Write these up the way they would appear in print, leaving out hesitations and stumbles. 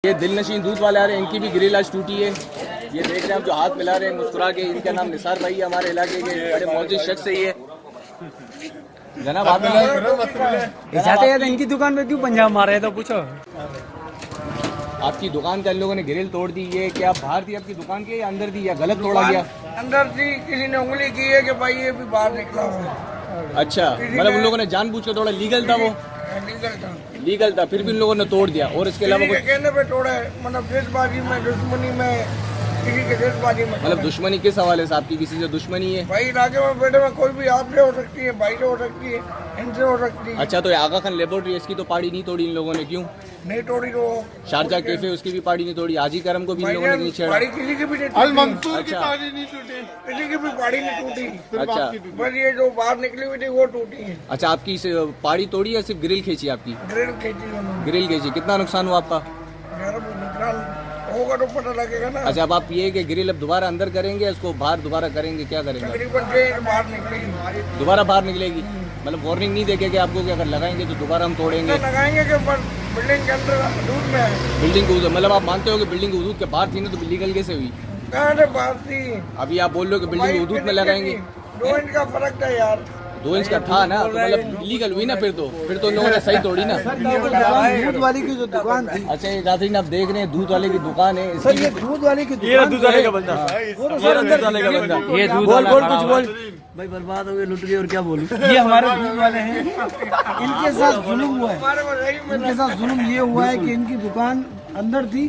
ये दिलनशीन दूध वाले आ रहे हैं, इनकी भी ग्रिल आज टूटी है। ये देख रहे हैं आप जो हाथ मिला रहे हैं मुस्कुरा के, इनका नाम निसार भाई है, हमारे इलाके के बड़े मौजूद शख्स है ये। जनाब आप जाते जाते इनकी दुकान पे क्यों पंजाब मारे तो पूछो। आपकी दुकान का इन लोगों ने ग्रिल तोड़ दी, ये क्या बाहर थी आपकी दुकान के या अंदर थी या गलत तोड़ा गया? अंदर थी, किसी ने उंगली की है कि भाई ये भी बाहर निकला हुआ। अच्छा, मतलब उन लोगों ने जानबूझ के तोड़ा, लीगल था वो? लीगल था, लीगल था, फिर भी उन लोगों ने तोड़ दिया। और इसके अलावा किसी के कहने पे तोड़ा है, मतलब देशबाजी में, दुश्मनी में, किसी के देशबाजी में। मतलब दुश्मनी किस हवाले से? आपकी किसी से दुश्मनी है? भाई इलाके में बेटे में कोई भी आपसे हो सकती है, भाई से हो सकती है, इनसे हो सकती है। अच्छा, तो ये आगा खान लेबोरेटरी इसकी तो पाड़ी नहीं तोड़ी इन लोगों ने, क्यों? नहीं तोड़ी तो शारजा कैफे उसकी भी पाड़ी नहीं तोड़ी, हाजी करम को भी इन लोगों ने नहीं छेड़ा। पाड़ी किसी की भी नहीं टूटी, अच्छा किसी की भी पाड़ी नहीं टूटी, अच्छा बस ये जो बाहर निकली हुई थी वो टूटी है। अच्छा, आपकी पाड़ी तोड़ी या सिर्फ ग्रिल खींची? आपकी ग्रिल खींची उन्होंने। ग्रिल खींची। कितना नुकसान हुआ आपका? मेरा भी नुकसान होगा तो पता लगेगा ना। अच्छा, अब आप ये कि ग्रिल अब दोबारा अंदर करेंगे, इसको बाहर दोबारा करेंगे, क्या करेंगे? तकरीबन डेढ़ बाहर निकलेगी, दोबारा बाहर निकलेगी? मतलब वार्निंग नहीं देंगे कि आपको कि अगर लगाएंगे तो दोबारा हम तोड़ेंगे? लगाएंगे कि बिल्डिंग के अंदर हदूद में है। बिल्डिंग की हदूद, मतलब आप मानते हो कि बिल्डिंग की हदूद के बाहर थी ना, तो लीगल कैसे हुई? कहाँ से बाहर थी? अभी आप बोल रहे हो कि बिल्डिंग की हदूद में लगाएंगे। 2 इंच का फर्क था यार। 2 इंच का था ना, तो मतलब लीगल हुई ना फिर तो इन लोगों ने सही तोड़ी ना। दूध वाली की जो दुकान थी, अच्छा, ये नाज़रीन आप देख रहे हैं दूध वाले की दुकान है। सर ये दूध वाले की दुकान, दूध वाले का बंदा, ये दूध वाले का बंदा, ये दूध वाला बोल कुछ बोल भाई, बर्बाद हो गए, लुट गए और क्या बोलूं। ये हमारे दूध वाले हैं, इनके साथ जुल्म हुआ है, इनके साथ जुल्म ये हुआ है कि इनकी दुकान अंदर थी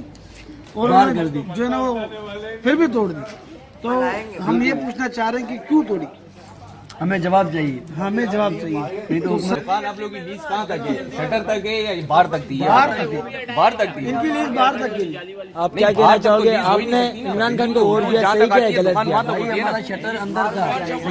और उन्होंने जो है ना वो फिर भी तोड़ दी। तो हम ये पूछना चाह रहे हैं कि क्यों तोड़ी? हमें जवाब चाहिए, हमें जवाब चाहिए। नहीं तो दुकान आप लोगों की लीज कहाँ तक है? शटर तक है या बाहर तक थी? बाहर तक है, बाहर तक थी इनकी लीज बाहर तक गई। आप क्या कहना चाहोगे? आपने इमरान खान को वोट दिया, सही किया गलत किया? हमारा शटर अंदर था,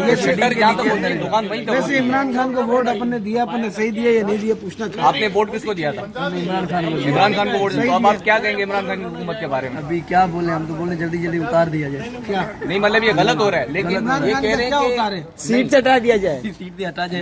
ये शटर जहाँ तक होती है दुकान वहीं तक। वैसे इमरान खान को वोट अपन ने दिया, अपन ने सही दिया या नहीं दिया पूछना चाहिए। आपने वोट किसको दिया था? इमरान खान को। इमरान खान को वोट दिया। तो अब आप क्या कहेंगे इमरान खान की हुकूमत के बारे में? अभी क्या बोले, हम तो बोले जल्दी जल्दी उतार दिया जाए। क्या नहीं, मतलब ये गलत हो रहा है, लेकिन ये कह रहे हैं कि सीट से हटा दिया जाए, सीट से हटा जाए।